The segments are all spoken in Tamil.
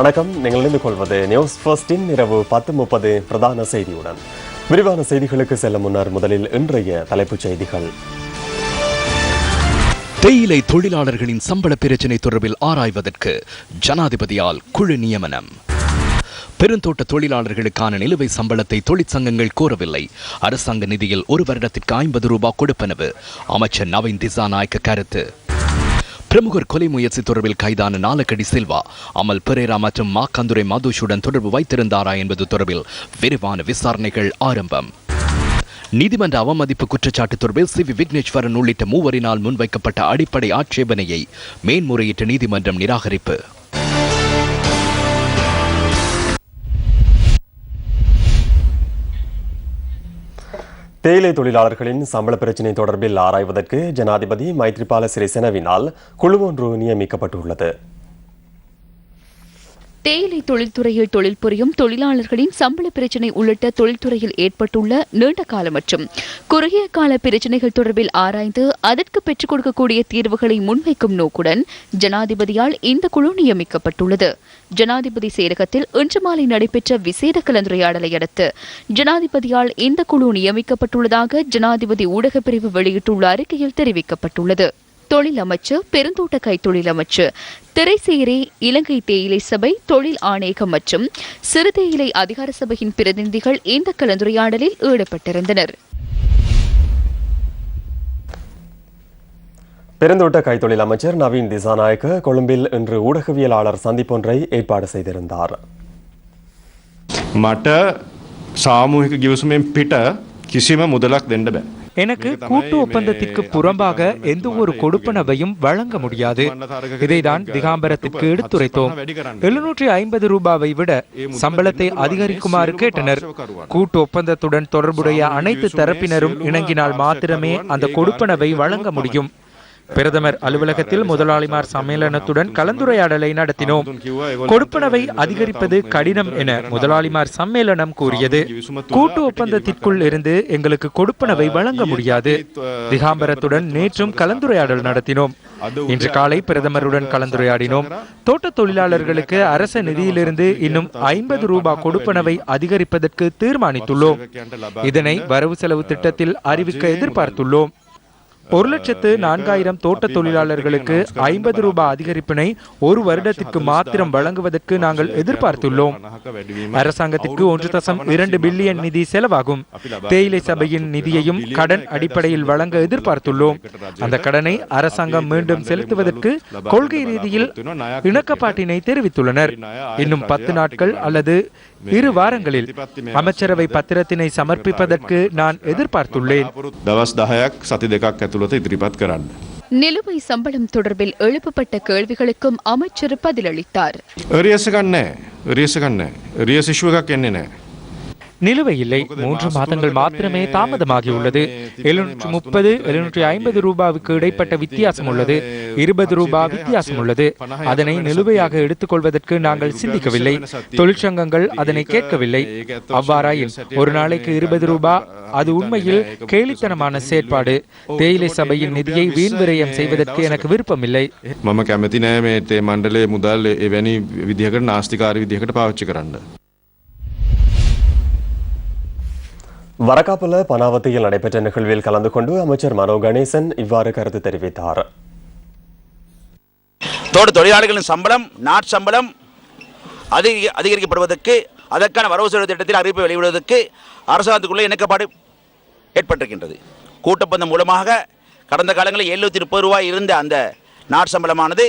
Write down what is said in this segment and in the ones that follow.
வணக்கம். நீங்கள் இணைந்து கொள்வது நியூஸ் ஃபர்ஸ்டின் இரவு 10:30 பிரதான செய்தியுடன். விரிவான செய்திகளுக்கு செல்ல முன்னர் முதலில் இன்றைய தலைப்புச் செய்திகள். தேயிலை தொழிலாளர்களின் சம்பள பிரச்சினை தொடர்பில் ஆராய்வதற்கு ஜனாதிபதியால் குழு நியமனம். பெருந்தோட்ட தொழிலாளர்களுக்கான நிலுவை சம்பளத்தை தொழிற்சங்கங்கள் கோரவில்லை. அரசாங்க நிதியில் ஒரு வருடத்திற்கு 50 ரூபாய் கொடுப்பனவு. அமைச்சர் நவீன் திசாநாயக்க கருத்து. பிரமுகர் கொலை முயற்சி தொடர்பில் கைதான நாலக்கடி சில்வா அமல் பெரேரா மற்றும் மாக்கந்துரை மதுஷுடன் தொடர்பு வைத்திருந்தாரா என்பது தொடர்பில் விரிவான விசாரணைகள் ஆரம்பம். நீதிமன்ற அவமதிப்பு குற்றச்சாட்டு தொடர்பில் சி வி விக்னேஸ்வரன் உள்ளிட்ட மூவரினால் முன்வைக்கப்பட்ட அடிப்படை ஆட்சேபனையை மேன்முறையீட்டு நீதிமன்றம் நிராகரிப்பு. தேயிலை தொழிலாளர்களின் சம்பள பிரச்சினை தொடர்பில் ஆராய்வதற்கு ஜனாதிபதி மைத்ரிபால சிறிசேனவினால் குழு ஒன்று நியமிக்கப்பட்டுள்ளது. தேயிலை தொழில்துறையில் தொழில் புரியும் தொழிலாளர்களின் சம்பள பிரச்சினை உள்ளிட்ட தொழில்துறையில் ஏற்பட்டுள்ள நீண்ட கால மற்றும் குறுகிய கால பிரச்சினைகள் தொடர்பில் ஆராய்ந்து அதற்கு பெற்றுக் கொடுக்கக்கூடிய தீர்வுகளை முன்வைக்கும் நோக்குடன் ஜனாதிபதியால் இந்த குழு நியமிக்கப்பட்டுள்ளது. ஜனாதிபதி செயலகத்தில் இன்று மாலை நடைபெற்ற விசேட கலந்துரையாடலை அடுத்து ஜனாதிபதியால் இந்த குழு நியமிக்கப்பட்டுள்ளதாக ஜனாதிபதி ஊடகப் பிரிவு வெளியிட்டுள்ள அறிக்கையில் தெரிவிக்கப்பட்டுள்ளது. தொழில் அமைச்சு, பெருந்தோட்ட கைத்தொழில் அமைச்சு, திரைசேரி, இலங்கை தேயிலை சபை, தொழில் ஆணையகம் மற்றும் சிறு தேயிலை அதிகார சபையின் பிரதிநிதிகள் இந்த கலந்துரையாடலில் ஈடுபட்டிருந்தனர். பெருந்தோட்ட கைத்தொழில் அமைச்சர் நவீன் திசாநாயக்க கொழும்பில் இன்று ஊடகவியலாளர் சந்திப்பொன்றை ஏற்பாடு செய்திருந்தார். මට සාමූහික ගිවිසුමෙන් පිට කිසිම මුදලක් දෙන්න බෑ. எனக்கு கூட்டு ஒப்பந்தத்திற்கு புறம்பாக எந்த ஒரு கொடுப்பனவையும் வழங்க முடியாது. இதைதான் திகாம்பரத்திற்கு எடுத்துரைத்தோம். 750 ரூபாவை விட சம்பளத்தை அதிகரிக்குமாறு கேட்டனர். கூட்டு ஒப்பந்தத்துடன் தொடர்புடைய அனைத்து தரப்பினரும் இணங்கினால் மாத்திரமே அந்த கொடுப்பனவை வழங்க முடியும். பிரதமர் அலுவலகத்தில் முதலாளிமார் சம்மேளனத்துடன் கலந்துரையாடலை நடத்தினோம். கொடுப்பனவை அதிகரிப்பது கடினம் என முதலாளிமார் சம்மேளனம் கூறியது. கூட்டு ஒப்பந்தத்திற்குள் இருந்து எங்களுக்கு கொடுப்பனவை வழங்க முடியாது. திகாம்பரத்துடன் நேற்றும் கலந்துரையாடல் நடத்தினோம். இன்று காலை பிரதமருடன் கலந்துரையாடினோம். தோட்ட தொழிலாளர்களுக்கு அரச நிதியிலிருந்து இன்னும் 50 ரூபாய் கொடுப்பனவை அதிகரிப்பதற்கு தீர்மானித்துள்ளோம். இதனை வரவு செலவு திட்டத்தில் அறிவிக்க எதிர்பார்த்துள்ளோம். 1,04,000 தோட்ட தொழிலாளர்களுக்கு 50 ரூபாய் அதிகரிப்பினை ஒரு வருடத்திற்கு மாத்திரம் வழங்குவதற்கு நாங்கள் எதிர்பார்த்துள்ளோம். அரசாங்கத்திற்கு 1.2 பில்லியன் நிதி செலவாகும். தேயிலை சபையின் நிதியையும் கடன் அடிப்படையில் வழங்க எதிர்பார்த்துள்ளோம். அந்த கடனை அரசாங்கம் மீண்டும் செலுத்துவதற்கு கொள்கை ரீதியில் இணக்கப்பாட்டினை தெரிவித்துள்ளனர். இன்னும் 10 நாட்கள் அல்லது 2 வாரங்களில் அமைச்சரவை பத்திரத்தினை சமர்ப்பிப்பதற்கு நான் எதிர்பார்த்துள்ளேன். நிலுவை சம்பளம் தொடர்பில் எழுப்பப்பட்ட கேள்விகளுக்கும் அமைச்சர் பதிலளித்தார். நிலுவை இல்லை. 3 மாதங்கள் மாத்திரமே தாமதமாகியுள்ளது. 730, 750 ரூபாய்க்கு இடைப்பட்ட வித்தியாசம் உள்ளது. 20 ரூபாய் வித்தியாசம் உள்ளது. அதனை நிலுவையாக எடுத்துக்கொள்வதற்கு நாங்கள் சிந்திக்கவில்லை. தொழிற்சங்கங்கள் அதனை கேட்கவில்லை. அவ்வாறாயின் ஒரு நாளைக்கு 20 ரூபாய், அது உண்மையில் கேலித்தனமான செயற்பாடு. தேயிலை சபையின் நிதியை வீண் விரயம் செய்வதற்கு எனக்கு விருப்பமில்லை. මම කැමති නෑ මේ තේ මණ්ඩලයේ මුදල් එවැනි විදිහකට නාස්තිකාරී විදිහකට පාවිච්චි කරන්න. வரக்காப்புல பனாவத்தியில் நடைபெற்ற நிகழ்வில் கலந்து கொண்டு அமைச்சர் மனோ கணேசன் இவ்வாறு கருத்து தெரிவித்தார். தோட்ட தொழிலாளர்களின் சம்பளம், நாட்சம்பளம் அதிகரிக்கப்படுவதற்கு, அதற்கான வரவு செலவு திட்டத்தில் அறிவிப்பை வெளியிடுவதற்கு அரசாங்கத்துக்குள்ளே இணக்கப்பாடு ஏற்பட்டிருக்கின்றது. கூட்டப்பந்தம் மூலமாக கடந்த காலங்களில் 730 ரூபாய் இருந்த அந்த நாட்சம்பளமானது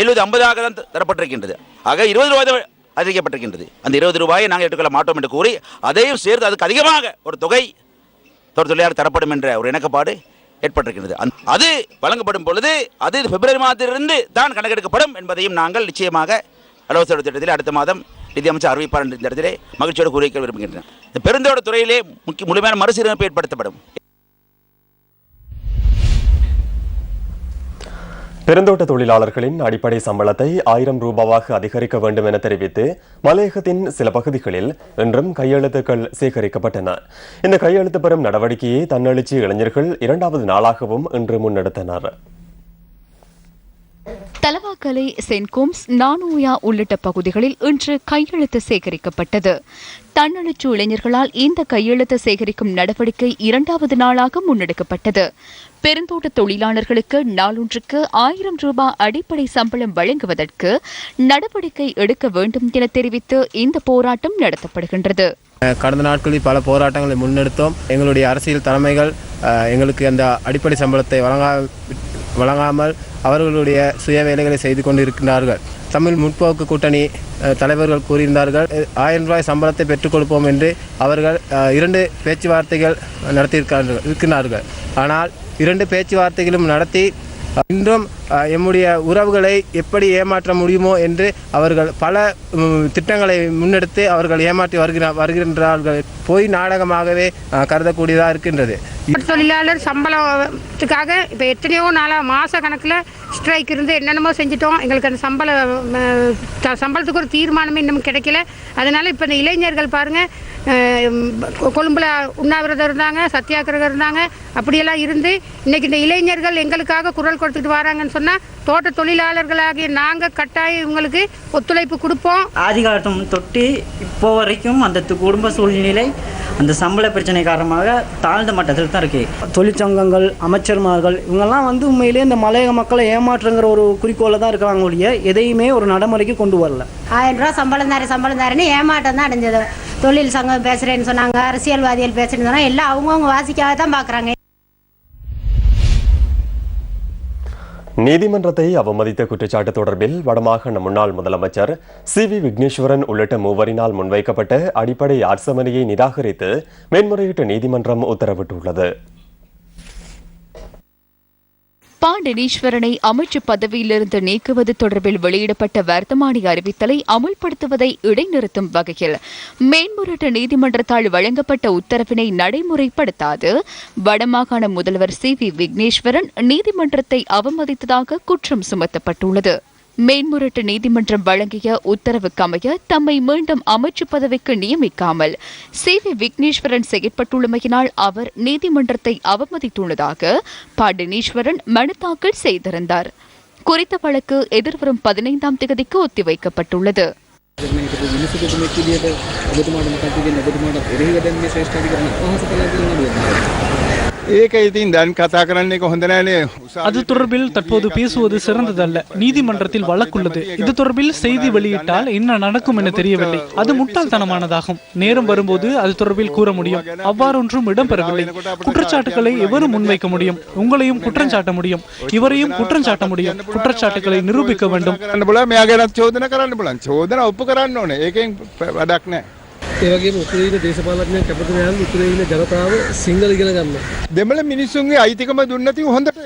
750 தான் தரப்பட்டிருக்கின்றது. ஆக 20 ரூபாய் அதிகரிக்கப்பட்டிருக்கின்றது. அந்த 20 ரூபாயை நாங்கள் எடுத்துக்கொள்ள மாட்டோம் என்று கூறி அதையும் சேர்த்து அதுக்கு அதிகமாக ஒரு தொகை தோட்ட தொழிலாளர் தரப்படும் என்ற ஒரு இணக்கப்பாடு ஏற்பட்டிருக்கின்றது. அது வழங்கப்படும் பொழுது அது பிப்ரவரி மாதத்திலிருந்து தான் கணக்கெடுக்கப்படும் என்பதையும் நாங்கள் நிச்சயமாக வரவு செலவு திட்டத்தில் அடுத்த மாதம் நிதியமைச்சர் அறிவிப்பார் என்ற இடத்திலே மகிழ்ச்சியோடு கூறிக்க விரும்புகின்றனர். இந்த பெருந்தோட்ட துறையிலே முழுமையான மறுசீரமைப்பு ஏற்படுத்தப்படும். பெருந்தோட்ட தொழிலாளர்களின் அடிப்படை சம்பளத்தை 1000 ரூபாவாக அதிகரிக்க வேண்டும் என தெரிவித்து மலையகத்தின் சில பகுதிகளில் இன்றும் கையெழுத்துக்கள் சேகரிக்கப்பட்டன. இந்த கையெழுத்து பெறும் நடவடிக்கையை தன்னெழுச்சி இளைஞர்கள் 2வது நாளாகவும் இன்று முன்னெடுத்தனர். தலவாக்கலை, சென்கோம்ஸ், நானோயா உள்ளிட்ட பகுதிகளில் இன்று கையெழுத்து சேகரிக்கப்பட்டது. தன்னெழுச்சி இளைஞர்களால் இந்த கையெழுத்து சேகரிக்கும் நடவடிக்கை 2வது நாளாக முன்னெடுக்கப்பட்டது. பெருந்தோட்ட தொழிலாளர்களுக்கு நாளொன்றுக்கு 1000 ரூபாய் அடிப்படை சம்பளம் வழங்குவதற்கு நடவடிக்கை எடுக்க வேண்டும் என தெரிவித்து இந்த போராட்டம் நடத்தப்படுகின்றது. கடந்த நாட்களில் பல போராட்டங்களை முன்னெடுத்தோம். எங்களுடைய அரசியல் தலைமைகள் எங்களுக்கு அந்த அடிப்படை சம்பளத்தை வழங்காமல் அவர்களுடைய சுய வேலைகளை செய்து கொண்டிருக்கிறார்கள். தமிழ் முற்போக்கு கூட்டணி தலைவர்கள் கூறியிருந்தார்கள் 1000 ரூபாய் சம்பளத்தை பெற்றுக் கொடுப்போம் என்று அவர்கள் 2 பேச்சுவார்த்தைகள் நடத்தியிருக்கிறார்கள். ஆனால் 2 பேச்சுவார்த்தைகளும் நடத்தி இன்றும் எம்முடைய உறவுகளை எப்படி ஏமாற்ற முடியுமோ என்று அவர்கள் பல திட்டங்களை முன்னெடுத்து அவர்கள் ஏமாற்றி வருகின்றார்கள். போய் நாடகமாகவே கருதக்கூடியதாக இருக்கின்றது. தொழிலாளர் சம்பளத்துக்காக இப்போ எத்தனையோ நாளாக மாத கணக்கில் ஸ்ட்ரைக் இருந்து என்னென்னமோ செஞ்சிட்டோம். எங்களுக்கு அந்த சம்பளத்துக்கு ஒரு தீர்மானமே இன்னும் கிடைக்கல. அதனால் இப்போ இந்த இளைஞர்கள் பாருங்கள், கொழும்புல உண்ணாவிரதம் இருந்தாங்க, சத்தியாகிரகம் இருந்தாங்க, அப்படியெல்லாம் இருந்து இன்றைக்கி இந்த இளைஞர்கள் எங்களுக்காக குரல் கொடுத்துட்டு வராங்கன்னு சொன்னால் தோட்ட தொழிலாளர்களாகிய நாங்கள் கட்டாயம் இவங்களுக்கு ஒத்துழைப்பு கொடுப்போம். ஆதிகாலம் தொட்டு இப்போ வரைக்கும் அந்த குடும்ப சூழ்நிலை அந்த சம்பள பிரச்சனை காரணமாக தாழ்ந்த மட்டத்தில் தான் இருக்கு. தொழிற்சங்கங்கள், அமைச்சர்மார்கள் இவங்கெல்லாம் உண்மையிலே இந்த மலையக மக்களை ஏமாற்றுங்கிற ஒரு குறிக்கோளை தான் இருக்கிறாங்க ஒழிய எதையுமே ஒரு நடைமுறைக்கு கொண்டு வரல. 1000 ரூபா சம்பளம் தாருன்னு ஏமாற்றம் தான் அடைஞ்சது. தொழில் சங்கம் பேசுகிறேன்னு சொன்னாங்க, அரசியல்வாதிகள் பேசுகிறேன்னு சொன்னாங்க, எல்லாம் அவங்கவுங்க வாசிக்காக தான் பார்க்குறாங்க. நீதிமன்றத்தை அவமதித்த குற்றச்சாட்டு தொடர்பில் வடமாகாண முன்னாள் முதலமைச்சர் CV விக்னேஸ்வரன் உள்ளிட்ட 3 முன்வைக்கப்பட்ட அடிப்படை ஆட்சேபனையை நிராகரித்து மேன்முறையீட்டு நீதிமன்றம் உத்தரவிட்டுள்ளது. டெனீஸ்வரனை அமைச்சு பதவியிலிருந்து நீக்குவது தொடர்பில் வெளியிடப்பட்ட வர்த்தமானி அறிவித்தலை அமுல்படுத்துவதை இடைநிறுத்தும் வகையில் மேன்முறையீட்டு நீதிமன்றத்தால் வழங்கப்பட்ட உத்தரவினை நடைமுறைப்படுத்தாது வடமாகாண முதல்வர் CV விக்னேஸ்வரன் நீதிமன்றத்தை அவமதித்ததாக குற்றம் சுமத்தப்பட்டுள்ளது. மேன்முறையீட்டு நீதிமன்றம் வழங்கிய உத்தரவுக்கமைய தம்மை மீண்டும் அமைச்சு பதவிக்கு நியமிக்காமல் CV விக்னேஸ்வரன் செயற்பட்டுள்ளமையினால் அவர் நீதிமன்றத்தை அவமதித்துள்ளதாக டெனீஸ்வரன் மனு தாக்கல் செய்திருந்தார். குறித்த வழக்கு எதிர்வரும் 15ஆம் தேதிக்கு ஒத்திவைக்கப்பட்டுள்ளது. அது தொடர்பில் தற்போது பேசுவது சிறந்ததல்ல. நீதிமன்றத்தில் வழக்குள்ளது. இது தொடர்பில் செய்தி வெளியிட்டால் என்ன நடக்கும் என தெரியவில்லை. அது முட்டாள்தனமானதாகும். நேரம் வரும்போது அது தொடர்பில் கூற முடியும். அவ்வாறொன்றும் இடம்பெறவில்லை. குற்றச்சாட்டுகளை எவரும் முன்வைக்க முடியும். உங்களையும் குற்றம் சாட்ட முடியும், இவரையும் குற்றம் சாட்ட முடியும். குற்றச்சாட்டுகளை நிரூபிக்க வேண்டும்.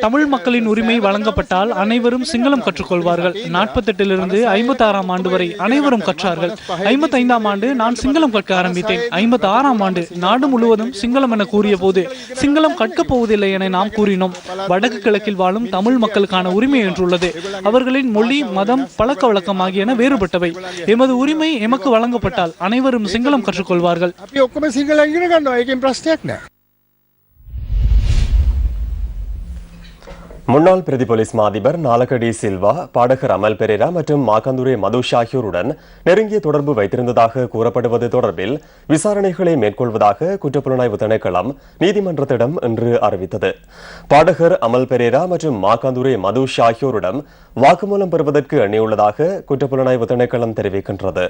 தமிழ் மக்களின் உரிமை வழங்கப்பட்டால் அனைவரும் சிங்களம் கற்றுக்கொள்வார்கள். 48 56ஆம் ஆண்டு வரை அனைவரும் கற்றார்கள். 55ஆம் ஆண்டு நான் சிங்களம் கற்க ஆரம்பித்தேன். 56ஆம் ஆண்டு நாடு முழுவதும் சிங்களம் என கூறிய போது சிங்களம் கற்கப் போவதில்லை என நாம் கூறினோம். வடக்கு கிழக்கில் வாழும் தமிழ் மக்களுக்கான உரிமை என்றுள்ளது. அவர்களின் மொழி, மதம், பழக்க வழக்கம் ஆகியன வேறுபட்டவை. எமது உரிமை எமக்கு வழங்கப்பட்டால் அனைவரும் சிங்களம் கற்றுக்கொள்வார்கள். முன்னாள் பிரதி போலீஸ் மாதிபர் நாலக டி சில்வா, பாடகர் அமல் பெரேரா மற்றும் மாகந்துரே மதுஷ் ஆகியோருடன் நெருங்கிய தொடர்பு வைத்திருந்ததாக கூறப்படுவது தொடர்பில் விசாரணைகளை மேற்கொள்வதாக குற்றப்புலனாய்வு திணைக்களம் நீதிமன்றத்திடம் இன்று அறிவித்தது. பாடகர் அமல் பெரேரா மற்றும் மாகந்துரே மதுஷ் ஆகியோரிடம் வாக்குமூலம் பெறுவதற்கு எண்ணியுள்ளதாக குற்றப்புலனாய்வு திணைக்களம் தெரிவிக்கின்றது.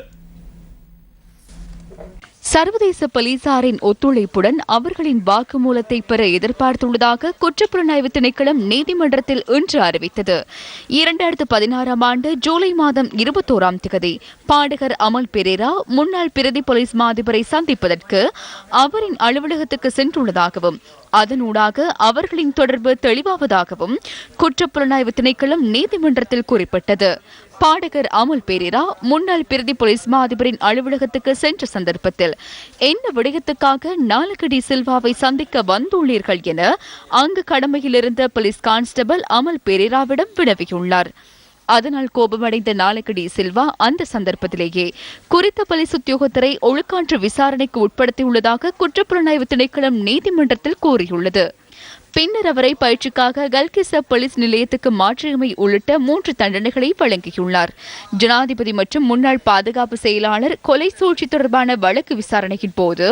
சர்வதேச போலீசாரின் ஒத்துழைப்புடன் அவர்களின் வாக்குமூலத்தை பெற எதிர்பார்த்துள்ளதாக குற்றப்புலனாய்வு திணைக்களம் நீதிமன்றத்தில் இன்று அறிவித்தது. 2016ஆம் ஆண்டு ஜூலை மாதம் 21ஆம் தேதி பாடகர் அமல் பெரேரா முன்னாள் பிரதி போலீஸ் மாதிபரை சந்திப்பதற்கு அவரின் அலுவலகத்துக்கு சென்றுள்ளதாகவும் அதனூடாக அவர்களின் தொடர்பு தெளிவாவதாகவும் குற்றப்புலனாய்வு திணைக்களம் நீதிமன்றத்தில் குறிப்பிட்டது. பாடகர் அமுல் பெரேரா முன்னாள் பிரதி போலீஸ் மாதிபரின் அலுவலகத்துக்கு சென்ற சந்தர்ப்பத்தில் என்ன விடயத்துக்காக நாலக டி சில்வாவை சந்திக்க வந்துள்ளீர்கள் என அங்கு கடமையில் இருந்த போலீஸ் கான்ஸ்டபிள் அமல் பெரேராவிடம் வினவியுள்ளார். அதனால் கோபமடைந்த நாலக டி சில்வா அந்த சந்தர்ப்பத்திலேயே குறித்த போலீஸ் உத்தியோகத்தரை ஒழுக்காற்று விசாரணைக்கு உட்படுத்தியுள்ளதாக குற்றப்புலனாய்வு திணைக்களம் நீதிமன்றத்தில் கூறியுள்ளது. பின்னர் அவரை பயிற்சிக்காக கல்கிஸ்ஸ போலீஸ் நிலையத்துக்கு மாற்றியமை உள்ளிட்ட 3 தண்டனைகளை வழங்கியுள்ளார். ஜனாதிபதி மற்றும் முன்னாள் பாதுகாப்பு செயலாளர் கொலை சூழ்ச்சி தொடர்பான வழக்கு விசாரணையின் போது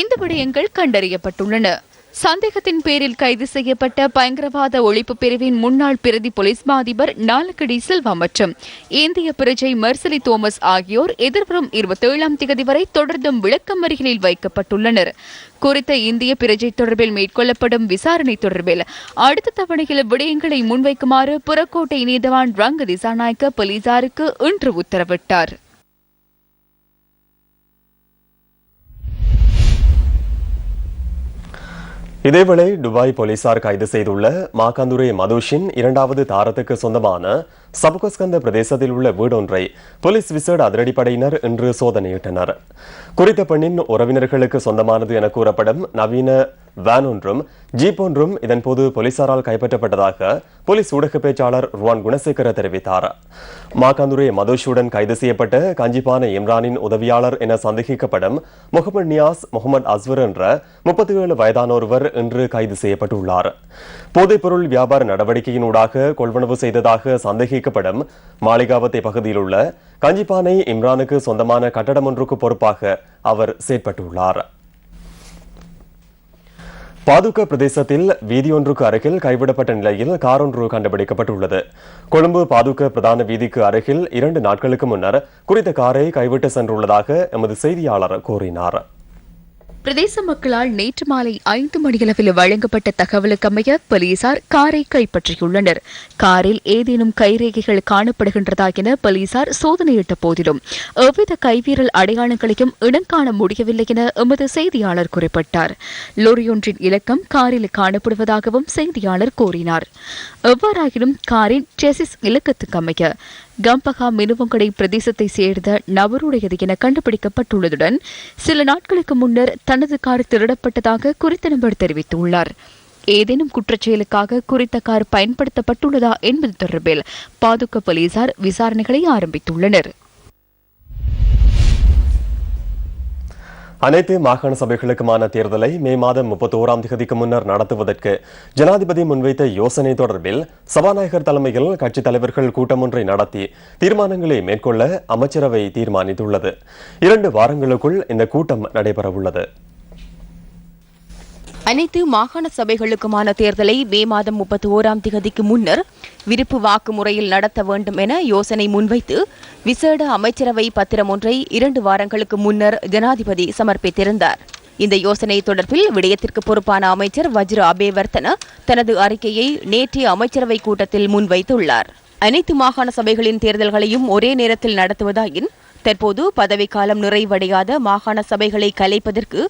இந்த விடயங்கள் கண்டறியப்பட்டுள்ளன. சந்தேகத்தின் பேரில் கைது செய்யப்பட்ட பயங்கரவாத ஒழிப்பு பிரிவின் முன்னாள் பிரதி போலீஸ் மா அதிபர் நாலக்கடி சில்வா மற்றும் இந்திய பிரஜை மெர்சலி தோமஸ் ஆகியோர் எதிர்வரும் 27ஆம் தேதி வரை தொடர்ந்தும் விளக்கமறியலில் வைக்கப்பட்டுள்ளனர். குறித்த இந்திய பிரஜை தொடர்பில் மேற்கொள்ளப்படும் விசாரணை தொடர்பில் அடுத்த தவணையில் விடயங்களை முன்வைக்குமாறு புறக்கோட்டை நீதவான் ரங்க திசாநாயக்க போலீசாருக்கு இன்று உத்தரவிட்டார். இதேவேளை துபாய் போலீசார் கைது செய்துள்ள மாக்காந்துரை மதுஷின் 2வது தாரத்துக்கு சொந்தமான சபுகஸ்கந்த பிரதேசத்தில் உள்ள வீடொன்றை போலீஸ் விசேட அதிரடிப்படையினர் இன்று சோதனையிட்டனர். குறித்த பெண்ணின் உறவினர்களுக்கு சொந்தமானது என கூறப்படும் நவீன வேன் ஒன்றும் ஜீப் ஒன்றும் இதன்போது போலீசாரால் கைப்பற்றப்பட்டதாக போலீஸ் ஊடக பேச்சாளர் ருவான் குணசேகர தெரிவித்தார். மாக்காந்துரை மதுஷுடன் கைது செய்யப்பட்ட கஞ்சிபான இம்ரானின் உதவியாளர் என சந்தேகிக்கப்படும் முகமது நியாஸ் முகமது அஸ்வர் என்ற 37 வயதான ஒருவர் இன்று கைது செய்யப்பட்டுள்ளார். போதைப்பொருள் வியாபார நடவடிக்கையினூடாக கொள்வனவு செய்ததாக சந்தேகிக்கப்படும் மாளிகாவத்தை பகுதியில் உள்ள கஞ்சிபானை இம்ரானுக்கு சொந்தமான கட்டடம் ஒன்றுக்கு பொறுப்பாக அவர் செயற்பட்டுள்ளார். பாதுக்க பிரதேசத்தில் வீதியொன்றுக்கு அருகில் கைவிடப்பட்ட நிலையில் கார் ஒன்று கண்டுபிடிக்கப்பட்டுள்ளது. கொழும்பு பாதுக்க பிரதான வீதிக்கு அருகில் 2 நாட்களுக்கு முன்னர் குறித்த காரை கைவிட்டு சென்றுள்ளதாக எமது செய்தியாளர் கூறினார். பிரதேச மக்களால் நேற்று மாலை 5 மணியளவில் வழங்கப்பட்ட தகவலுக்கமைய போலீசார் காரை கைப்பற்றியுள்ளனர். காரில் ஏதேனும் கைரேகைகள் காணப்படுகின்றதா என போலீசார் சோதனையிட்ட போதிலும் எவ்வித கைவீரல் அடையாளங்களையும் இனங்காண முடியவில்லை என எமது செய்தியாளர் குறிப்பிட்டார். லோரியொன்றின் இலக்கம் காரில் காணப்படுவதாகவும் செய்தியாளர் கூறினார். எவ்வாறாயினும் காரின் செசிஸ் இலக்கத்துக்கமைய கம்பகா மினுவங்கடை பிரதேசத்தை சேர்ந்த நபருடையது என கண்டுபிடிக்கப்பட்டுள்ளதுடன் சில நாட்களுக்கு முன்னர் தனது கார் திருடப்பட்டதாக குறித்த நபர் தெரிவித்துள்ளார். ஏதேனும் குற்றச்செயலுக்காக குறித்த கார் பயன்படுத்தப்பட்டுள்ளதா என்பது தொடர்பில் பாதுக்க போலீசார் விசாரணைகளை ஆரம்பித்துள்ளனர். அனைத்து மாகாண சபைகளுக்குமான தேர்தலை மே மாதம் 31ஆம் தேதிக்கு முன்னர் நடத்துவதற்கு ஜனாதிபதி முன்வைத்த யோசனை தொடர்பில் சபாநாயகர் தலைமையில் கட்சித் தலைவர்கள் கூட்டம் ஒன்றை நடத்தி தீர்மானங்களை மேற்கொள்ள அமைச்சரவை தீர்மானித்துள்ளது. 2 வாரங்களுக்குள் இந்த கூட்டம் நடைபெறவுள்ளது. அனைத்து மாகாண சபைகளுக்குமான தேர்தலை மே மாதம் 31ஆம் தேதிக்கு முன்னர் விருப்பு வாக்கு முறையில் நடத்த வேண்டும் என யோசனை முன்வைத்து விசேட அமைச்சரவை பத்திரம் ஒன்றை 2 வாரங்களுக்கு முன்னர் ஜனாதிபதி சமர்ப்பித்திருந்தார். இந்த யோசனை தொடர்பில் விடயத்திற்கு பொறுப்பான அமைச்சர் வஜ்ர அபேவர்த்தன தனது அறிக்கையை நேற்றைய அமைச்சரவை கூட்டத்தில் முன்வைத்துள்ளார். அனைத்து மாகாண சபைகளின் தேர்தல்களையும் ஒரே நேரத்தில் நடத்துவதாயின் தற்போது பதவிக்காலம் நிறைவடையாத மாகாண சபைகளை கலைப்பதற்கு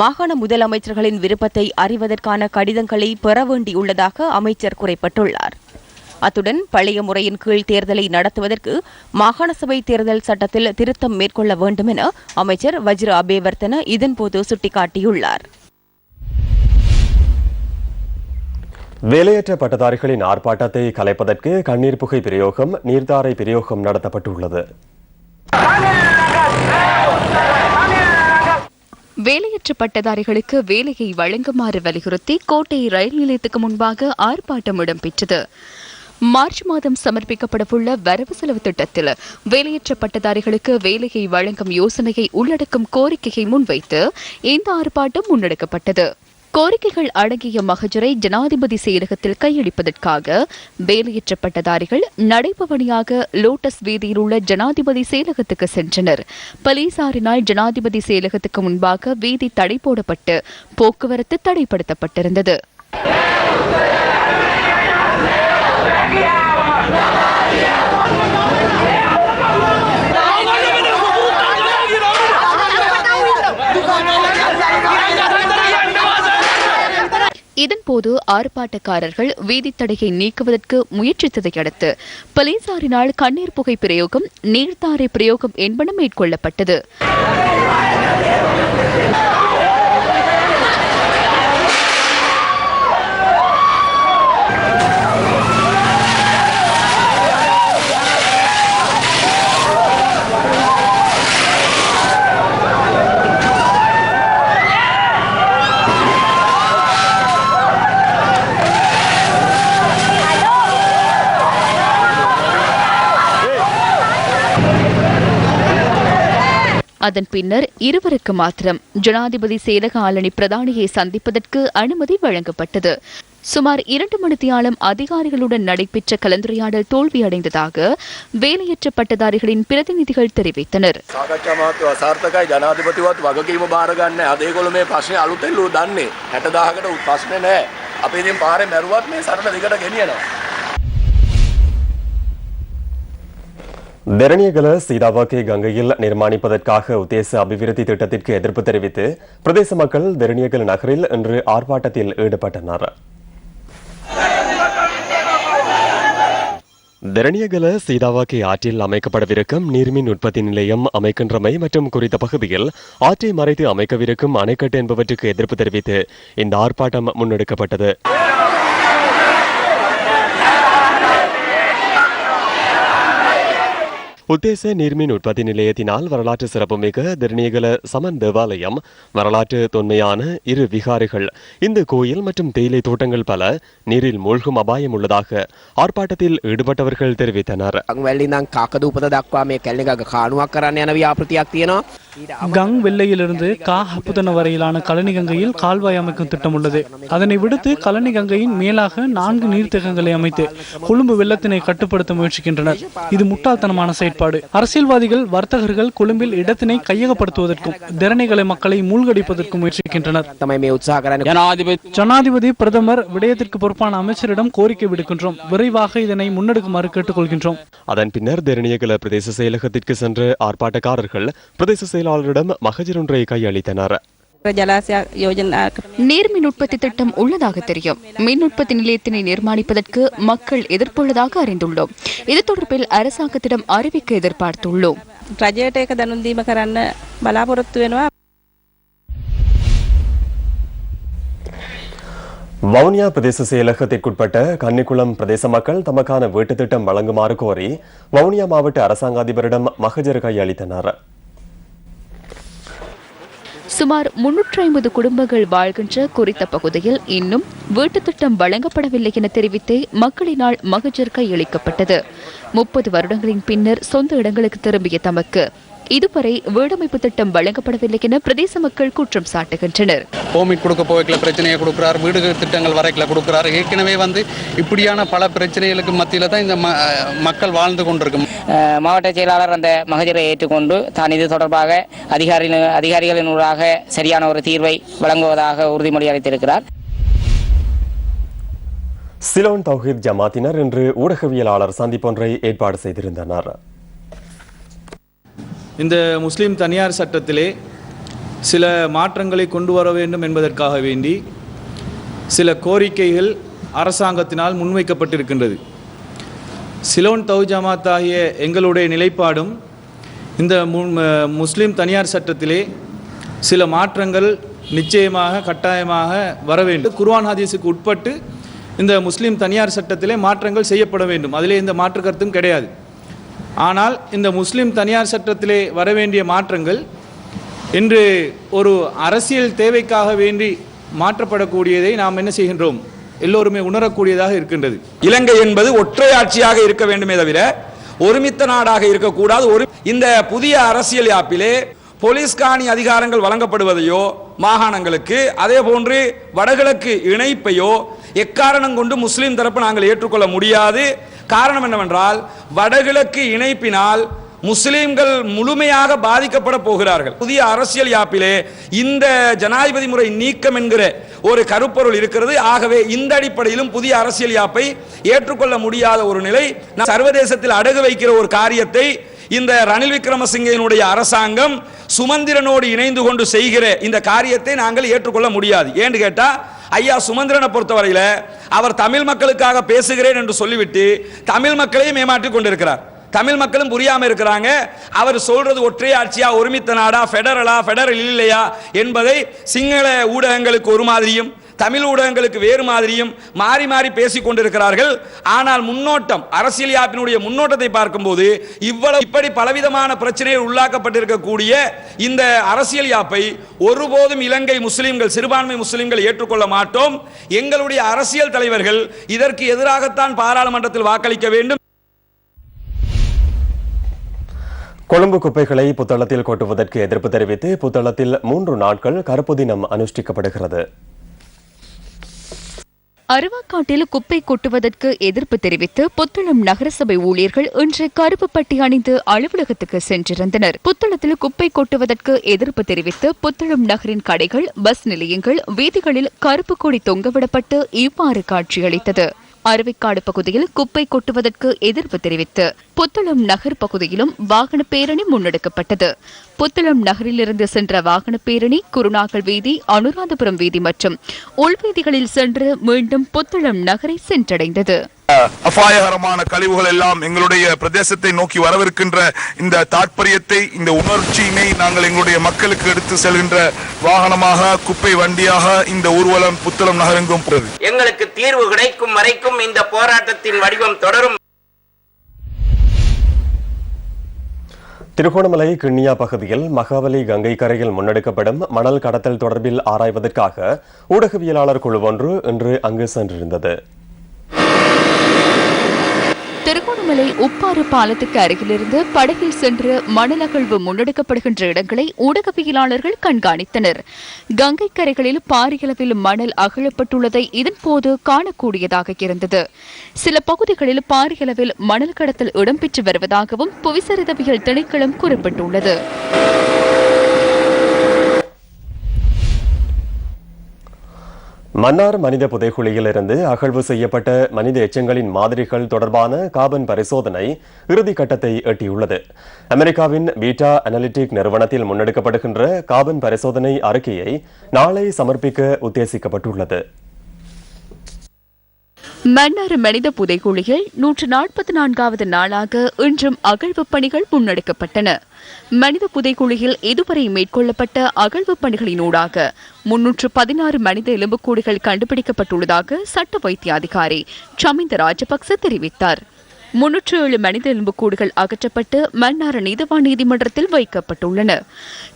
மாகாண முதலமைச்சர்களின் விருப்பத்தை அறிவதற்கான கடிதங்களை பெற வேண்டியுள்ளதாக அமைச்சர் குறிப்பிட்டுள்ளார். அத்துடன் பழைய முறையின் கீழ் தேர்தலை நடத்துவதற்கு மாகாண சபை தேர்தல் சட்டத்தில் திருத்தம் மேற்கொள்ள வேண்டும் என அமைச்சர் வஜ்ர அபேவர்த்தன இதன்போது சுட்டிக்காட்டியுள்ளார். வேலையற்ற பட்டதாரிகளின் ஆர்ப்பாட்டத்தை கலைப்பதற்கு கண்ணீர் புகை பிரயோகம் நீர்த்தாரை பிரயோகம் நடத்தப்பட்டுள்ளது. வேலையற்ற பட்டதாரிகளுக்கு வேலையை வழங்குமாறு வலியுறுத்தி கோட்டை ரயில் நிலையத்துக்கு முன்பாக ஆர்ப்பாட்டம் இடம்பெற்றது. மார்ச் மாதம் சமர்ப்பிக்கப்படவுள்ள வரவு செலவு திட்டத்தில் வேலையற்ற பட்டதாரிகளுக்கு வேலையை வழங்கும் யோசனையை உள்ளடக்கும் கோரிக்கையை முன்வைத்து இந்த ஆர்ப்பாட்டம் முன்னெடுக்கப்பட்டது. கோரிக்கைகள் அடங்கிய மகஜரை ஜனாதிபதி செயலகத்தில் கையளிப்பதற்காக வேலையற்ற பட்டதாரிகள் நடைபவணியாக லோட்டஸ் வீதியில் உள்ள ஜனாதிபதி செயலகத்துக்கு சென்றனர். போலீசாரினால் ஜனாதிபதி செயலகத்துக்கு முன்பாக வீதி தடை போடப்பட்டு போக்குவரத்து தடைப்படுத்தப்பட்டிருந்தது. இதன்போது ஆர்ப்பாட்டக்காரர்கள் வீதித்தடையை நீக்குவதற்கு முயற்சித்ததை அடுத்து போலீசாரினால் கண்ணீர் புகை பிரயோகம் நீர்த்தாரை பிரயோகம் என்பன மேற்கொள்ளப்பட்டது. அதன் பின்னர் இருவருக்கு மாத்திரம் ஜனாதிபதி செயலக ஆளணி பிரதானியை சந்திப்பதற்கு அனுமதி வழங்கப்பட்டது. சுமார் 2 மணித்தியாலம் அதிகாரிகளுடன் நடைபெற்ற கலந்துரையாடல் தோல்வியடைந்ததாக வேலையற்ற பட்டதாரிகளின் பிரதிநிதிகள் தெரிவித்தனர். தெரணியகல சீதாவாக்கை கங்கையில் நிர்மாணிப்பதற்காக உத்தேச அபிவிருத்தி திட்டத்திற்கு எதிர்ப்பு தெரிவித்து பிரதேச மக்கள் தெரணியகல நகரில் இன்று ஆர்ப்பாட்டத்தில் ஈடுபட்டனர். தெரணியகல சீதாவாக்கை ஆற்றில் அமைக்கப்படவிருக்கும் நீர்மின் உற்பத்தி நிலையம் அமைக்கின்றமை மற்றும் குறித்த பகுதியில் ஆற்றை மறைத்து அமைக்கவிருக்கும் அணைக்கட்டு என்பவற்றுக்கு எதிர்ப்பு தெரிவித்து இந்த ஆர்ப்பாட்டம் முன்னெடுக்கப்பட்டது. உத்தேச நீர்மின் உற்பத்தி நிலையத்தினால் வரலாற்று சிறப்புமிக்க தெரணியகல சமன் தேவாலயம், வரலாற்று தொன்மையான 2 விகாரைகள், இந்த கோயில் மற்றும் தேயிலை தோட்டங்கள் பல நீரில் மூழ்கும் அபாயம் உள்ளதாக ஆர்ப்பாட்டத்தில் ஈடுபட்டவர்கள் தெரிவித்தனர். கங் வெள்ளையிலிருந்து கா ஹப்புதன வரையிலான கழனி கங்கையில் கால்வாய் அமைக்கும் திட்டம் உள்ளது. அதனை விடுத்து கழனி கங்கையின் மேலாக 4 நீர்த்தேக்கங்களை அமைத்து கொழும்பு வெள்ளத்தினை கட்டுப்படுத்த முயற்சிக்கின்றனர். இது முட்டாள்தனமான செயற்பாடு. அரசியல்வாதிகள், வர்த்தகர்கள் கொழும்பில் இடத்தினை கையகப்படுத்துவதற்கும் தெரணிகளை மக்களை மூழ்கடிப்பதற்கும் முயற்சிக்கின்றனர். ஜனாதிபதி, பிரதமர், விடயத்திற்கு பொறுப்பான அமைச்சரிடம் கோரிக்கை விடுக்கின்றோம். விரைவாக இதனை முன்னெடுக்குமாறு கேட்டுக்கொள்கின்றோம். அதன் பின்னர் தெரணியகல பிரதேச செயலகத்திற்கு சென்ற ஆர்ப்பாட்டக்காரர்கள் பிரதேச செயலாளரிடம் மகஜர் ஒன்றை கையளித்தனர். நீர்மின் உற்பத்தி திட்டம் உள்ளதாக தெரியும். மின் உற்பத்தி நிலையத்தினை நிர்மாணிப்பதற்கு மக்கள் எதிர்ப்புள்ளதாக அறிந்துள்ளோம். இது தொடர்பில் அரசாங்கத்திடம் அறிவிக்க எதிர்பார்த்துள்ளோம். வவுனியா பிரதேச செயலகத்திற்குட்பட்ட கன்னிக்குளம் பிரதேச மக்கள் தமக்கான வீட்டு திட்டம் வழங்குமாறு கோரி வவுனியா மாவட்ட அரசாங்க அதிபரிடம் மகஜர் கையளித்தனர். சுமார் 350 குடும்பங்கள் வாழ்கின்ற குறித்த பகுதியில் இன்னும் வீட்டுத் திட்டம் வழங்கப்படவில்லை என தெரிவித்தே மக்களினால் மகஜர் கையளிக்கப்பட்டது. 30 வருடங்களின் பின்னர் சொந்த இடங்களுக்கு திரும்பிய தமக்கு இதுவரை வீடமைப்பு திட்டம் வழங்கப்படவில்லை என பிரதேச மக்கள் குற்றம் சாட்டுகின்றனர். கோமிட் கொடுக்க போய்க்கல பிரச்சனையை கொடுக்கிறார், வீடு திட்டங்கள் வரைக்கல கொடுக்கிறார். ஏற்கனவே இப்படியான பல பிரச்சனைகளுக்கு மத்தியில தான் இந்த மக்கள் வாழ்ந்து கொண்டிருக்கும். மாவட்ட செயலாளர் அந்த மகஜரை ஏற்றுக்கொண்டு தான் இது தொடர்பாக அதிகாரிகளின் ஊடாக சரியான ஒரு தீர்வை வழங்குவதாக உறுதிமொழி அளித்திருக்கிறார். சிலோன் தௌஹீத் ஜமாத்தினர் இன்று ஊடகவியலாளர் சந்திப்பொன்றை ஏற்பாடு செய்திருந்தனர். இந்த முஸ்லிம் தனியார் சட்டத்திலே சில மாற்றங்களை கொண்டு வர வேண்டும் என்பதற்காக வேண்டி சில கோரிக்கைகள் அரசாங்கத்தினால் முன்வைக்கப்பட்டிருக்கின்றது. சிலோன் தௌஹீத் ஜமாத் ஆகிய எங்களுடைய நிலைப்பாடும் இந்த முஸ்லிம் தனியார் சட்டத்திலே சில மாற்றங்கள் நிச்சயமாக கட்டாயமாக வர வேண்டும். குர்ஆன் ஹதீஸுக்கு உட்பட்டு இந்த முஸ்லிம் தனியார் சட்டத்திலே மாற்றங்கள் செய்யப்பட வேண்டும். அதிலே இந்த மாற்று கருத்தும் கிடையாது. ஆனால் இந்த முஸ்லிம் தனியார் சட்டத்திலே வர வேண்டிய மாற்றங்கள் இன்று ஒரு அரசியல் தேவைக்காக வேண்டி மாற்றப்படக்கூடியதை நாம் என்ன செய்கின்றோம், எல்லோருமே உணரக்கூடியதாக இருக்கின்றது. இலங்கை என்பது ஒற்றை ஆட்சியாக இருக்க வேண்டுமே தவிர ஒருமித்த நாடாக இருக்கக்கூடாது. இந்த புதிய அரசியல் யாப்பிலே போலீஸ் காணி அதிகாரங்கள் வழங்கப்படுவதையோ, மாகாணங்களுக்கு அதே போன்று வடகிழக்கு இணைப்பையோ எக்காரணம் கொண்டு முஸ்லிம் தரப்பு நாங்கள் ஏற்றுக்கொள்ள முடியாது. காரணம் என்னவென்றால், வடகிழக்கு இணைப்பினால் முஸ்லிம்கள் முழுமையாக பாதிக்கப்பட போகிறார்கள். புதிய அரசியல் யாப்பிலே இந்த ஜனாதிபதி முறை நீக்கம் என்கிற ஒரு கருப்பொருள் இருக்கிறது. ஆகவே இந்த அடிப்படையிலும் புதிய அரசியல் யாப்பை ஏற்றுக்கொள்ள முடியாத ஒரு நிலை. சர்வதேசத்தில் அடகு வைக்கிற ஒரு காரியத்தை இந்த ரணில் விக்ரமசிங்கனுடைய அரசாங்கம் சுமந்திரனோடு இணைந்து கொண்டு செய்கிற இந்த காரியத்தை நாங்கள் ஏற்றுக்கொள்ள முடியாது. ஏன்னு கேட்டா, ஐயா சுமந்திரனை பொறுத்தவரையில அவர் தமிழ் மக்களுக்காக பேசுகிறேன் என்று சொல்லிவிட்டு தமிழ் மக்களையும் ஏமாற்றிக் கொண்டிருக்கிறார். தமிழ் மக்களும் புரியாம இருக்கிறாங்க. அவர் சொல்றது ஒற்றை ஆட்சியா, ஒருமித்த நாடா, ஃபெடரல் இல்லையா என்பதை சிங்கள ஊடகங்களுக்கு ஒரு மாதிரியும் தமிழ் ஊடகங்களுக்கு வேறு மாதிரியும் மாறி மாறி பேசிக் கொண்டிருக்கிறார்கள். ஆனால் முன்னோட்டம், அரசியல் யாப்பினுடைய முன்னோட்டத்தை பார்க்கும்போது இப்படி பலவிதமான பிரச்சனைகள் உள்ளாக்கப்பட்டிருக்கக்கூடிய இந்த அரசியல் யாப்பை ஒருபோதும் இலங்கை முஸ்லிம்கள், சிறுபான்மை முஸ்லிம்கள் ஏற்றுக்கொள்ள மாட்டோம். எங்களுடைய அரசியல் தலைவர்கள் இதற்கு எதிராகத்தான் பாராளுமன்றத்தில் வாக்களிக்க வேண்டும். கொழும்பு குப்பைகளை புத்தளத்தில் கொட்டுவதற்கு எதிர்ப்பு தெரிவித்து புத்தளத்தில் 3 நாட்கள் கருப்பு தினம் அனுஷ்டிக்கப்படுகிறது. அருவாக்காட்டில் குப்பை கொட்டுவதற்கு எதிர்ப்பு தெரிவித்து புத்தளம் நகரசபை ஊழியர்கள் இன்று கருப்பு பட்டி அணிந்து அலுவலகத்துக்கு சென்றிருந்தனர். புத்தளத்தில் குப்பை கொட்டுவதற்கு எதிர்ப்பு தெரிவித்து புத்தளம் நகரின் கடைகள், பஸ் நிலையங்கள், வீதிகளில் கருப்பு கொடி தொங்கவிடப்பட்டு இவ்வாறு காட்சியளித்தது. அருவிக்காடு பகுதியில் குப்பை கொட்டுவதற்கு எதிர்ப்பு தெரிவித்து புத்தளம் நகர் பகுதியிலும் வாகன பேரணி முன்னெடுக்கப்பட்டது. புத்தளம் நகரிலிருந்து சென்ற வாகன பேரணி குருநாகல் வீதி, அனுராதபுரம் வீதி மற்றும் உள்வீதிகளில் சென்று மீண்டும் புத்தளம் நகரை சென்றடைந்தது. அபாயகரமான கழிவுகள் எல்லாம் எங்களுடைய பிரதேசத்தை நோக்கி வரவிருக்கின்ற இந்த தாற்பயத்தை, இந்த உணர்ச்சியினை நாங்கள் எங்களுடைய மக்களுக்கு எடுத்து செல்கின்ற வாகனமாக, குப்பை வண்டியாக இந்த ஊர்வலம் புத்தளம் நகரெங்கும் போகிறது. எங்களுக்கு தீர்வு கிடைக்கும் வரைக்கும் இந்த போராட்டத்தின் வடிவம் தொடரும். திருகோணமலை கிண்ணியா பகுதியில் மகாவலி கங்கை கரையில் முன்னெடுக்கப்படும் மணல் கடத்தல் தொடர்பில் ஆராய்வதற்காக ஊடகவியலாளர் குழு ஒன்று இன்று அங்கு சென்றிருந்தது. திருகோணமலை உப்பாறு பாலத்துக்கு அருகிலிருந்து படகில் சென்று மணல் அகழ்வு முன்னெடுக்கப்படுகின்ற இடங்களை ஊடகவியலாளர்கள் கண்காணித்தனர். கங்கை கரைகளில் பாரியளவில் மணல் அகழப்பட்டுள்ளதை இதன்போது காணக்கூடியதாக இருந்தது. சில பகுதிகளில் பாரியளவில் மணல் கடத்தல் இடம்பெற்று வருவதாகவும் புவிசரிதவியல் திணைக்களம் குறிப்பிட்டுள்ளது. மன்னார் மனித புதைகுழியில் இருந்து அகழ்வு செய்யப்பட்ட மனித எச்சங்களின் மாதிரிகள் தொடர்பான கார்பன் பரிசோதனை இறுதி கட்டத்தை எட்டியுள்ளது. அமெரிக்காவின் பீட்டா அனலிட்டிக் நிறுவனத்தில் முன்னெடுக்கப்படுகின்ற கார்பன் பரிசோதனை அறிக்கையை நாளை சமர்ப்பிக்க உத்தேசிக்கப்பட்டுள்ளது. மன்னார் மனித புதைகுழியில் 144வது நாளாக இன்றும் அகழ்வு பணிகள் முன்னெடுக்கப்பட்டன. மனித புதைகுழியில் இதுவரை மேற்கொள்ளப்பட்ட அகழ்வு பணிகளினூடாக 316 மனித எலும்புக்கூடுகள் கண்டுபிடிக்கப்பட்டுள்ளதாக சட்ட வைத்திய அதிகாரி சமிந்த ராஜபக்ச தெரிவித்தார். 307 மனித எலும்புக்கூடுகள் அகற்றப்பட்டு மன்னார் நீதவான் நீதிமன்றத்தில் வைக்கப்பட்டுள்ளன.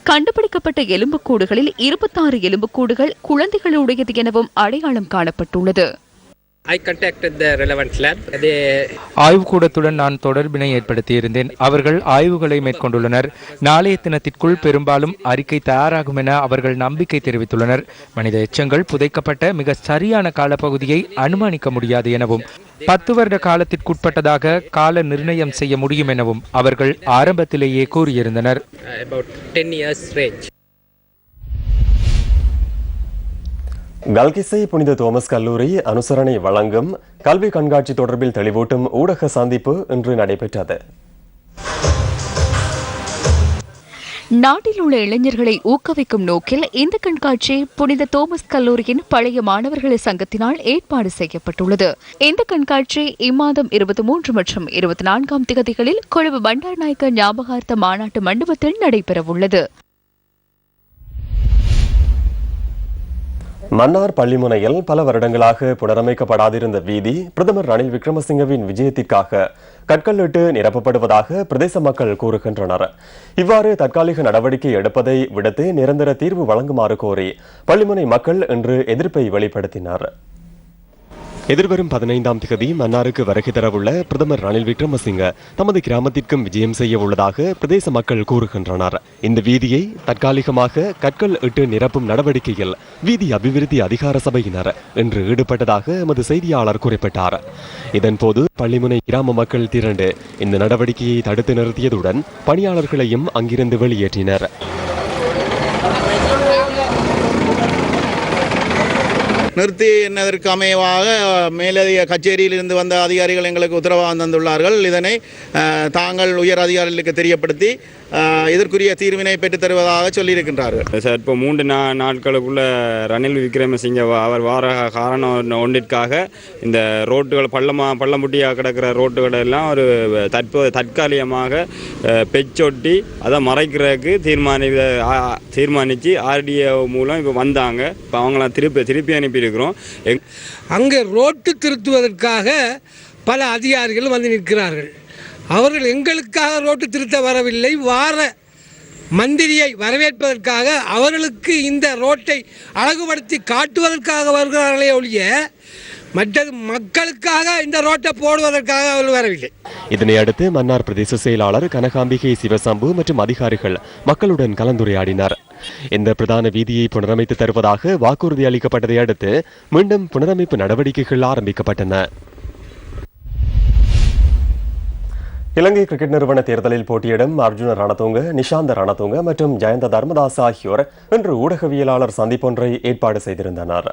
கண்டுபிடிக்கப்பட்ட எலும்புக்கூடுகளில் 26 எலும்புக்கூடுகள் குழந்தைகளுடையது எனவும் அடையாளம் காணப்பட்டுள்ளது. ஆய்வுக்கூடத்துடன் நான் தொடர்பினை ஏற்படுத்தியிருந்தேன். அவர்கள் ஆய்வுகளை மேற்கொண்டுள்ளனர். நாளைய தினத்திற்குள் பெரும்பாலும் அறிக்கை தயாராகும் என அவர்கள் நம்பிக்கை தெரிவித்துள்ளனர். மனித எச்சங்கள் புதைக்கப்பட்ட மிக சரியான காலப்பகுதியை அனுமானிக்க முடியாது எனவும் 10 வருட காலத்திற்குட்பட்டதாக கால நிர்ணயம் செய்ய முடியும் எனவும் அவர்கள் ஆரம்பத்திலேயே கூறியிருந்தனர். கல்கிசை புனித தோமஸ் கல்லூரி அனுசரணை வழங்கும் கல்வி கண்காட்சி தொடர்பில் தெளிவூட்டும் ஊடக சந்திப்பு இன்று நடைபெற்றது. நாட்டில் உள்ள இளைஞர்களை ஊக்குவிக்கும் நோக்கில் இந்த கண்காட்சி புனித தோமஸ் கல்லூரியின் பழைய மாணவர்கள் சங்கத்தினால் ஏற்பாடு செய்யப்பட்டுள்ளது. இந்த கண்காட்சி இம்மாதம் 23 மற்றும் 24ஆம் தேதிகளில் கொழும்பு பண்டாரநாயக்க ஞாபகார்த்த மாநாட்டு மண்டபத்தில் நடைபெறவுள்ளது. மன்னார் பள்ளிமுனையில் பல வருடங்களாக புனரமைக்கப்படாதிருந்த வீதி பிரதமர் ரணில் விக்ரமசிங்கவின் விஜயத்திற்காக கற்களிட்டு நிரப்பப்படுவதாக பிரதேச மக்கள் கூறுகின்றனர். இவ்வாறு தற்காலிக நடவடிக்கை எடுப்பதை விடுத்து நிரந்தர தீர்வு வழங்குமாறு கோரி பள்ளிமுனை மக்கள் இன்று எதிர்ப்பை வெளிப்படுத்தினர். எதிர்வரும் 15ஆம் தேதி மன்னாருக்கு வருகை தரவுள்ள பிரதமர் ரணில் விக்ரமசிங்க தமது கிராமத்திற்கும் விஜயம் செய்ய உள்ளதாக பிரதேச மக்கள் கூறுகின்றனர். இந்த வீதியை தற்காலிகமாக கற்கள் இட்டு நிரப்பும் நடவடிக்கையில் வீதி அபிவிருத்தி அதிகார சபையினர் இன்று ஈடுபட்டதாக எமது செய்தியாளர் குறிப்பிட்டார். இதன்போது பள்ளிமுனை கிராம மக்கள் திரண்டு இந்த நடவடிக்கையை தடுத்து நிறுத்தியதுடன் பணியாளர்களையும் அங்கிருந்து வெளியேற்றினர். நிறுத்தி என்னதற்கு அமைவாக மேலதிக கச்சேரியிலிருந்து வந்த அதிகாரிகள் எங்களுக்கு உத்தரவாதம் தந்துள்ளார்கள். இதனை தாங்கள் உயர் அதிகாரிகளுக்கு தெரியப்படுத்தி இதற்குரிய தீர்வினை பெற்றுத் தருவதாக சொல்லியிருக்கின்றார்கள். சார், இப்போ 3 நாட்களுக்குள்ள ரணில் விக்ரமசிங்க அவர் வார காரணம் ஒன்றிற்காக இந்த ரோட்டுகள் பள்ளமுட்டியாக கிடக்கிற ரோட்டுகளை எல்லாம் ஒரு தற்காலிகமாக பெச்சொட்டி அதை மறைக்கிறதுக்கு தீர்மானித்து ஆர்டிஏ மூலம் இப்போ வந்தாங்க. இப்போ அவங்களாம் திருப்பி அனுப்பியிருக்கிறோம். அங்கே ரோட்டு திருத்துவதற்காக பல அதிகாரிகள் வந்து நிற்கிறார்கள். அவர்கள் எங்களுக்காக ரோட்டு திருத்த வரவில்லை, வார மந்திரியை வரவேற்பதற்காக அவர்களுக்கு இந்த ரோட்டை அழகுபடுத்தி காட்டுவதற்காக வருகிறார்களே ஒழிய மற்றது மக்களுக்காக இந்த ரோட்டை போடுவதற்காக அவர் வரவில்லை. இதனை அடுத்து மன்னார் பிரதேச செயலாளர் கனகாம்பிகை சிவசம்பு மற்றும் அதிகாரிகள் மக்களுடன் கலந்துரையாடினர். இந்த பிரதான வீதியை புனரமைத்து தருவதாக வாக்குறுதி அளிக்கப்பட்டதை அடுத்து மீண்டும் புனரமைப்பு நடவடிக்கைகள் ஆரம்பிக்கப்பட்டன. இலங்கை கிரிக்கெட் நிறுவன தேர்தலில் போட்டியிடும் அர்ஜுன ரணதுங்க, நிஷாந்த ரணதுங்க மற்றும் ஜெயந்த தர்மதாஸ் ஆகியோர் இன்று ஊடகவியலாளர் சந்திப்பொன்றை ஏற்பாடு செய்திருந்தனர்.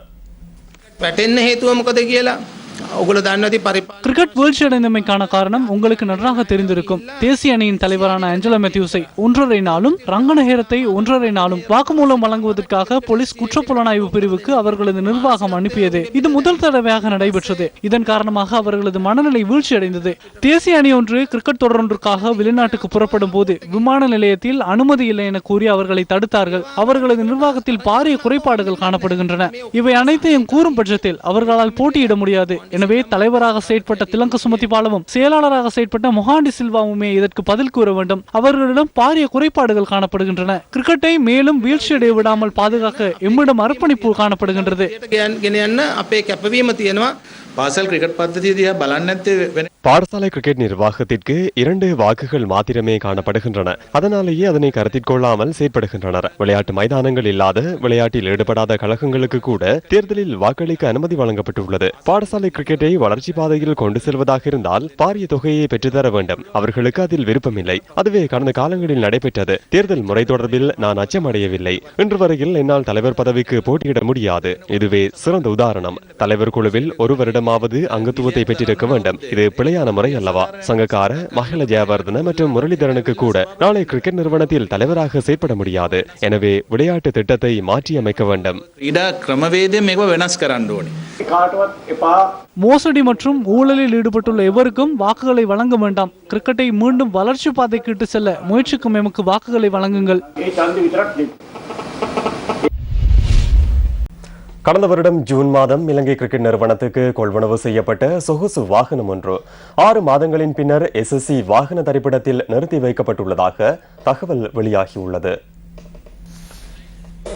கிரிக்கெட் வீழ்ச்சி அடைந்தமைக்கான காரணம் உங்களுக்கு நன்றாக தெரிந்திருக்கும். தேசிய அணியின் தலைவரான ஆஞ்சலோ மேத்யூஸை 1.5 நாளும் ரங்கநகரத்தை 1.5 நாளும் வாக்குமூலம் வழங்குவதற்காக போலீஸ் குற்றப்புலனாய்வு பிரிவுக்கு அவர்களது நிர்வாகம் அனுப்பியது. இது முதல் தடவையாக நடைபெற்றது. இதன் காரணமாக அவர்களது மனநிலை வீழ்ச்சி அடைந்தது. தேசிய அணி ஒன்று கிரிக்கெட் தொடரொன்றுக்காக வெளிநாட்டுக்கு புறப்படும் போது விமான நிலையத்தில் அனுமதி இல்லை என கூறி அவர்களை தடுத்தார்கள். அவர்களது நிர்வாகத்தில் பாரிய குறைபாடுகள் காணப்படுகின்றன. இவை அனைத்தையும் கூறும் பட்சத்தில் அவர்களால் போட்டியிட முடியாது. எனவே தலைவராக செயற்பட்ட திலங்க சுமதிபாலவும் செயலாளராக செயற்பட்ட மொஹாண்டி சில்வாவுமே இதற்கு பதில் கூற வேண்டும். அவர்களிடம் பாரிய குறைபாடுகள் காணப்படுகின்றன. கிரிக்கெட்டை மேலும் வீழ்ச்சியடைய விடாமல் பாதுகாக்க எம்மிடம் அர்ப்பணிப்பு காணப்படுகின்றது. பாடசாலை கிரிக்கெட் நிர்வாகத்திற்கு 2 வாக்குகள் மாத்திரமே காணப்படுகின்றன. அதனாலேயே அதனை கருத்தில் கொள்ளாமல் செயற்படுகின்றனர். விளையாட்டு மைதானங்கள் இல்லாத, விளையாட்டில் ஈடுபடாத கழகங்களுக்கு கூட தேர்தலில் வாக்களிக்க அனுமதி வழங்கப்பட்டுள்ளது. பாடசாலை கிரிக்கெட்டை வளர்ச்சி பாதையில் கொண்டு செல்வதாக இருந்தால் பாரிய தொகையை பெற்றுத்தர வேண்டும். அவர்களுக்கு அதில் விருப்பமில்லை. அதுவே கடந்த காலங்களில் நடைபெற்றது. தேர்தல் முறை தொடர்பில் நான் அச்சமடையவில்லை. இன்று வரையில் என்னால் தலைவர் பதவிக்கு போட்டியிட முடியாது. இதுவே சிறந்த உதாரணம். தலைவர் குழுவில் ஒரு வருடமாவது அங்கத்துவத்தை பெற்றிருக்க வேண்டும். இது பிழையான முறை அல்லவா? சங்கக்கார மகள ஜெயவர்தன மற்றும் முரளிதரனுக்கு கூட நாளை கிரிக்கெட் நிறுவனத்தில் தலைவராக செயற்பட முடியாது. எனவே விளையாட்டு திட்டத்தை மாற்றியமைக்க வேண்டும். மோசடி மற்றும் ஊழலில் ஈடுபட்டுள்ள எவருக்கும் வாக்குகளை வழங்க வேண்டாம். கிரிக்கெட்டை மீண்டும் வளர்ச்சி பாதைக்கு இட்டு செல்ல முயற்சிக்கும் எமக்கு வாக்குகளை வழங்குங்கள். கடந்த வருடம் ஜூன் மாதம் இலங்கை கிரிக்கெட் நிறுவனத்துக்கு கொள்வனவு செய்யப்பட்ட சொகுசு வாகனம் ஒன்று 6 மாதங்களின் பின்னர் SSC வாகன தரிப்பிடத்தில் நிறுத்தி வைக்கப்பட்டுள்ளதாக தகவல் வெளியாகியுள்ளது.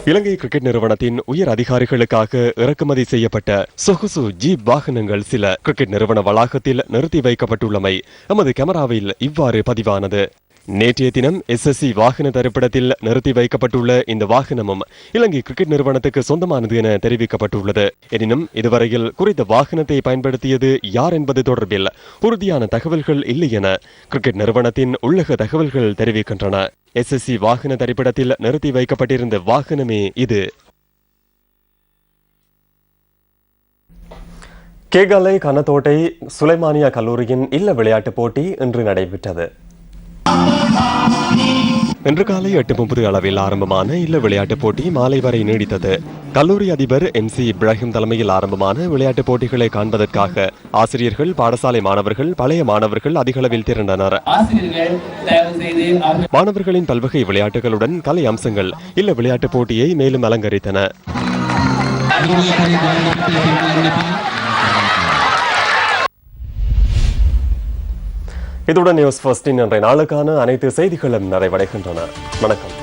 இலங்கை கிரிக்கெட் நிறுவனத்தின் உயர் அதிகாரிகளுக்காக இறக்குமதி செய்யப்பட்ட சொகுசு ஜீப் வாகனங்கள் சில கிரிக்கெட் நிறுவன வளாகத்தில் நிறுத்தி வைக்கப்பட்டுள்ளமை எமது கேமராவில் இவ்வாறு பதிவானது. நேற்றைய தினம் SSC வாகன தரிப்பிடத்தில் நிறுத்தி வைக்கப்பட்டுள்ள இந்த வாகனமும் இலங்கை கிரிக்கெட் நிறுவனத்துக்கு சொந்தமானது என தெரிவிக்கப்பட்டுள்ளது. எனினும் இதுவரையில் குறித்த வாகனத்தை பயன்படுத்தியது யார் என்பது தொடர்பில் உறுதியான தகவல்கள் இல்லை என கிரிக்கெட் நிறுவனத்தின் உள்ளக தகவல்கள் தெரிவிக்கின்றன. SSC வாகன தரிப்பிடத்தில் நிறுத்தி வைக்கப்பட்டிருந்த வாகனமே இது. கேகாலை கனத்தோட்டை சுலைமானியா கல்லூரியின் இல்ல விளையாட்டுப் போட்டி இன்று நடைபெற்றது. இன்று காலை 8:30 அளவில் ஆரம்பமான இல்ல விளையாட்டுப் போட்டி மாலை வரை நீடித்தது. கல்லூரி அதிபர் MC இப்ராஹிம் தலைமையில் ஆரம்பமான விளையாட்டுப் போட்டிகளை காண்பதற்காக ஆசிரியர்கள், பாடசாலை மாணவர்கள், பழைய மாணவர்கள் அதிகளவில் திரண்டனர். மாணவர்களின் பல்வகை விளையாட்டுகளுடன் கலை அம்சங்கள் இல்ல விளையாட்டுப் போட்டியை மேலும் அலங்கரித்தன. இதுடன் நியூஸ் ஃபர்ஸ்டின் இன்றைய நாளுக்கான அனைத்து செய்திகளும் நிறைவடைகின்றன. வணக்கம்.